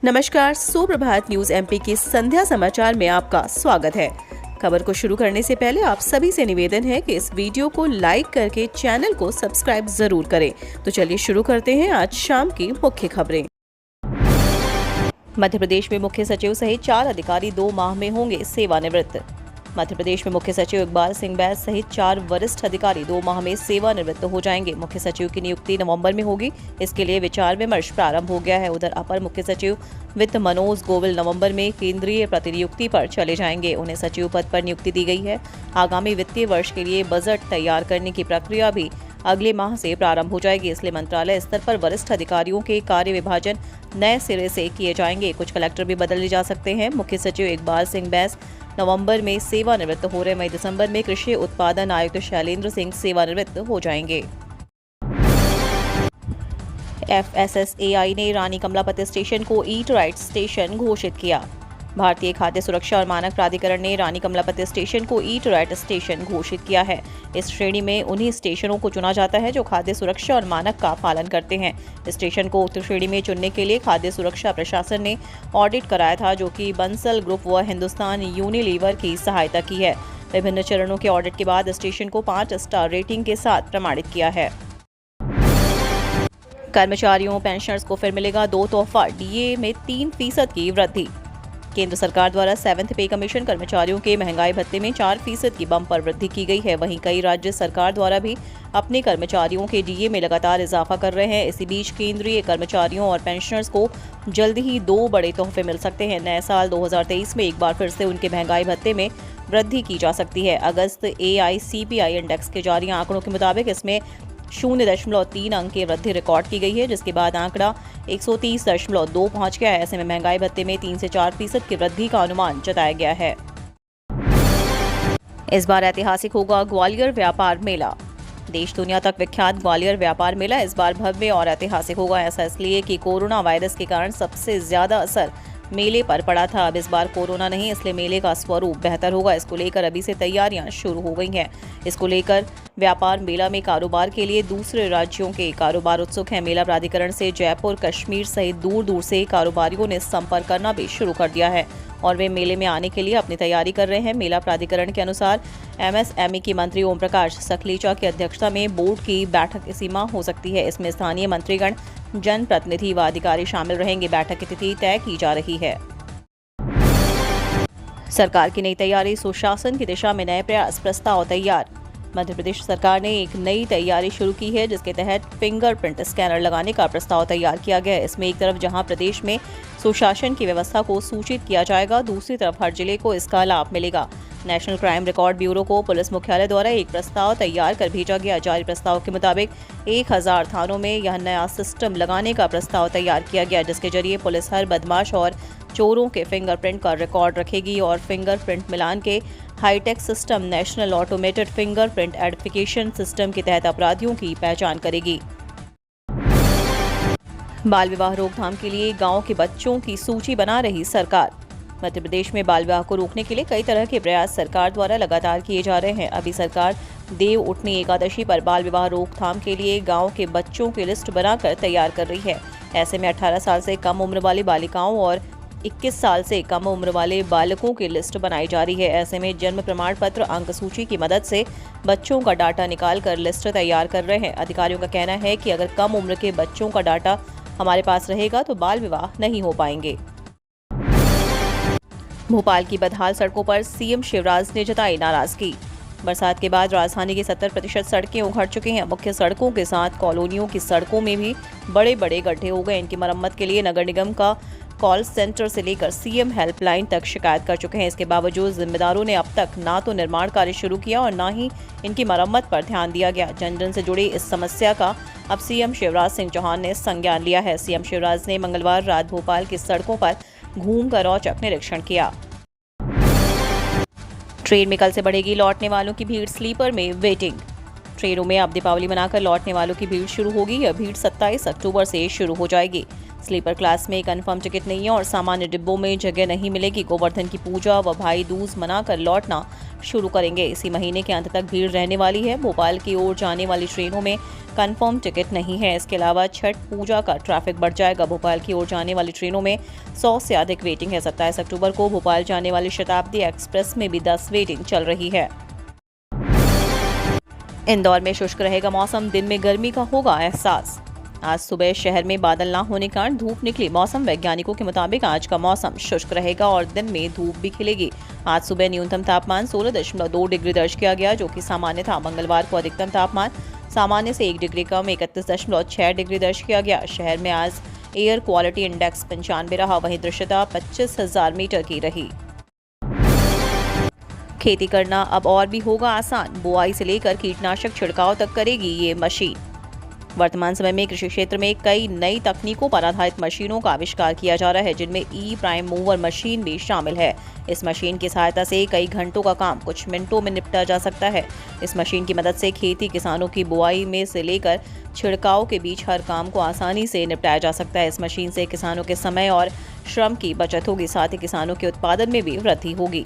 नमस्कार, सुप्रभात news MP के संध्या समाचार में आपका स्वागत है। खबर को शुरू करने से पहले आप सभी से निवेदन है कि इस वीडियो को लाइक करके चैनल को सब्सक्राइब जरूर करें। तो चलिए शुरू करते हैं आज शाम की मुख्य खबरें। मध्य प्रदेश में मुख्य सचिव सहित 4 अधिकारी 2 माह में होंगे सेवानिवृत्त। मध्य प्रदेश में मुख्य सचिव इकबाल सिंह बैस सहित 4 वरिष्ठ अधिकारी 2 माह में सेवानिवृत्त हो जाएंगे। मुख्य सचिव की नियुक्ति नवंबर में होगी। इसके लिए विचार विमर्श प्रारंभ हो गया है। उधर अपर मुख्य सचिव वित्त मनोज गोविल नवंबर में केंद्रीय प्रतिनियुक्ति पर चले जाएंगे। उन्हें सचिव पद पर नियुक्ति दी गई है। आगामी वित्तीय वर्ष के लिए बजट तैयार करने की प्रक्रिया भी अगले माह से प्रारंभ हो जाएगी। इसलिए मंत्रालय स्तर पर वरिष्ठ अधिकारियों के कार्य विभाजन नए सिरे से किए जाएंगे। कुछ कलेक्टर भी बदले जा सकते हैं। मुख्य सचिव इकबाल सिंह बैस नवंबर में सेवानिवृत्त हो रहे। मई दिसंबर में कृषि उत्पादन आयुक्त शैलेंद्र सिंह सेवानिवृत्त हो जाएंगे। FSSAI ने रानी कमलापति स्टेशन को ईट राइट स्टेशन घोषित किया। भारतीय खाद्य सुरक्षा और मानक प्राधिकरण ने रानी कमलापति स्टेशन को ईट राइट स्टेशन घोषित किया है। इस श्रेणी में उन्हीं स्टेशनों को चुना जाता है जो खाद्य सुरक्षा और मानक का पालन करते हैं। स्टेशन को उक्त श्रेणी में चुनने के लिए खाद्य सुरक्षा प्रशासन ने ऑडिट कराया था, जो कि बंसल ग्रुप व हिंदुस्तान यूनिलीवर की सहायता की है। विभिन्न चरणों के ऑडिट के बाद स्टेशन को 5 स्टार रेटिंग के साथ प्रमाणित किया है। कर्मचारियों पेंशनर्स को फिर मिलेगा 2 तोहफा, डीए में 3% की वृद्धि। केंद्र सरकार द्वारा 7th पे कमीशन कर्मचारियों के महंगाई भत्ते में 4% की बम्पर वृद्धि की गई है। वहीं कई राज्य सरकार द्वारा भी अपने कर्मचारियों के डीए में लगातार इजाफा कर रहे हैं। इसी बीच केंद्रीय कर्मचारियों और पेंशनर्स को जल्द ही 2 बड़े तोहफे मिल सकते हैं। नए साल 2023 में एक बार फिर से उनके महंगाई भत्ते में वृद्धि की जा सकती है। अगस्त AICPI इंडेक्स के जारी आंकड़ों के मुताबिक इसमें 0.3 अंक की वृद्धि रिकॉर्ड की गई है, जिसके बाद आंकड़ा 130.2 पहुंच गया है। ऐसे में महंगाई भत्ते में 3 से 4% की वृद्धि का अनुमान जताया गया है। इस बार ऐतिहासिक होगा ग्वालियर व्यापार मेला। देश दुनिया तक विख्यात ग्वालियर व्यापार मेला इस बार भव्य और ऐतिहासिक होगा। ऐसा इसलिए कि कोरोना वायरस के कारण सबसे ज्यादा असर मेले पर पड़ा था। अब इस बार कोरोना नहीं, इसलिए मेले का स्वरूप बेहतर होगा। इसको लेकर अभी से तैयारियां शुरू हो गई हैं। इसको लेकर व्यापार मेला में कारोबार के लिए दूसरे राज्यों के कारोबार उत्सुक हैं। मेला प्राधिकरण से जयपुर, कश्मीर सहित दूर दूर से कारोबारियों ने संपर्क करना भी शुरू कर दिया है और वे मेले में आने के लिए अपनी तैयारी कर रहे हैं। मेला प्राधिकरण के अनुसार MSME की मंत्री ओम प्रकाश सखलीचा की अध्यक्षता में बोर्ड की बैठक इसी माह हो सकती है। इसमें स्थानीय मंत्रीगण, जनप्रतिनिधि व अधिकारी शामिल रहेंगे। बैठक की तिथि तय की जा रही है। सरकार की नई तैयारी, सुशासन की दिशा में नए प्रयास, प्रस्ताव तैयार। मध्य प्रदेश सरकार ने एक नई तैयारी शुरू की है, जिसके तहत फिंगरप्रिंट स्कैनर लगाने का प्रस्ताव तैयार किया गया है। इसमें एक तरफ जहां प्रदेश में सुशासन की व्यवस्था को सूचित किया जाएगा, दूसरी तरफ हर जिले को इसका लाभ मिलेगा। नेशनल क्राइम रिकॉर्ड ब्यूरो को पुलिस मुख्यालय द्वारा एक प्रस्ताव तैयार कर भेजा गया। जारी प्रस्ताव के मुताबिक 1000 थानों में यह नया सिस्टम लगाने का प्रस्ताव तैयार किया गया, जिसके जरिए पुलिस हर बदमाश और चोरों के फिंगरप्रिंट का रिकॉर्ड रखेगी और फिंगरप्रिंट मिलान के high tech system national automated fingerprint identification system के तहत अपराधियों की पहचान करेगी। बाल विवाह रोकथाम के लिए गांव के बच्चों की सूची बना रही सरकार। मध्य प्रदेश में बाल विवाह को रोकने के लिए कई तरह के प्रयास सरकार द्वारा लगातार किए जा रहे हैं। अभी सरकार देव उठनी एकादशी पर बाल विवाह रोकथाम के लिए गांव के बच्चों की लिस्ट बनाकर तैयार कर रही है। ऐसे में 18 साल से कम उम्र वाली बालिकाओं और 21 साल से कम उम्र वाले बालकों की लिस्ट बनाई जा रही है। ऐसे में जन्म प्रमाण पत्र, अंक सूची की मदद से बच्चों का डाटा निकाल कर लिस्ट तैयार कर रहे हैं। अधिकारियों का कहना है कि अगर कम उम्र के बच्चों का डाटा हमारे पास रहेगा तो बाल विवाह नहीं हो पाएंगे। भोपाल की बदहाल सड़कों पर सीएम शिवराज ने जताई नाराजगी। बरसात के बाद राजधानी की 70% सड़कें उखड़ चुकी हैं। मुख्य सड़कों के साथ कॉलोनियों की सड़कों में भी बड़े बड़े गड्ढे हो गए। इनकी मरम्मत के लिए नगर निगम का कॉल सेंटर से लेकर सीएम हेल्पलाइन तक शिकायत कर चुके हैं। इसके बावजूद जिम्मेदारों ने अब तक ना तो निर्माण कार्य शुरू किया और ना ही इनकी मरम्मत पर ध्यान दिया गया। जन जन से जुड़ी इस समस्या का अब सीएम शिवराज सिंह चौहान ने संज्ञान लिया है। सीएम शिवराज ने मंगलवार रात भोपाल की सड़कों पर घूमकर औचक निरीक्षण किया। ट्रेन में कल से बढ़ेगी लौटने वालों की भीड़, स्लीपर में वेटिंग। ट्रेनों में अब दीपावली मनाकर लौटने वालों की भीड़ शुरू होगी। यह भीड़ 27 अक्टूबर से शुरू हो जाएगी। स्लीपर क्लास में कंफर्म टिकट नहीं है और सामान्य डिब्बों में जगह नहीं मिलेगी। गोवर्धन की पूजा व भाई दूज मनाकर लौटना शुरू करेंगे। इसी महीने के अंत तक भीड़ रहने वाली है। भोपाल की ओर जाने वाली ट्रेनों में कंफर्म टिकट नहीं है। इसके अलावा छठ पूजा का ट्रैफिक बढ़ जाएगा। भोपाल की ओर जाने वाली ट्रेनों में 100 से अधिक वेटिंग है। 27 अक्टूबर को भोपाल जाने वाली शताब्दी एक्सप्रेस में भी 10 वेटिंग चल रही है। इंदौर में शुष्क रहेगा मौसम, दिन में गर्मी का होगा एहसास। आज सुबह शहर में बादल ना होने के कारण धूप निकली। मौसम वैज्ञानिकों के मुताबिक आज का मौसम शुष्क रहेगा और दिन में धूप भी खिलेगी। आज सुबह न्यूनतम तापमान 16.2 डिग्री दर्ज किया गया, जो कि सामान्य था। मंगलवार को अधिकतम तापमान सामान्य से 1 डिग्री कम 31.6 डिग्री दर्ज किया गया। शहर में आज एयर क्वालिटी इंडेक्स 95 रहा, वहीं दृश्यता 25,000 मीटर की रही। खेती करना अब और भी होगा आसान। बुआई से लेकर कीटनाशक छिड़काव तक करेगी ये मशीन। वर्तमान समय में कृषि क्षेत्र में कई नई तकनीकों पर आधारित मशीनों का आविष्कार किया जा रहा है, जिनमें ई प्राइम मूवर मशीन भी शामिल है। इस मशीन की सहायता से कई घंटों का काम कुछ मिनटों में निपटा जा सकता है। इस मशीन की मदद से खेती किसानों की बुआई में से लेकर छिड़काव के बीच हर काम को आसानी से निपटाया जा सकता है। इस मशीन से किसानों के समय और श्रम की बचत होगी, साथ ही किसानों के उत्पादन में भी वृद्धि होगी।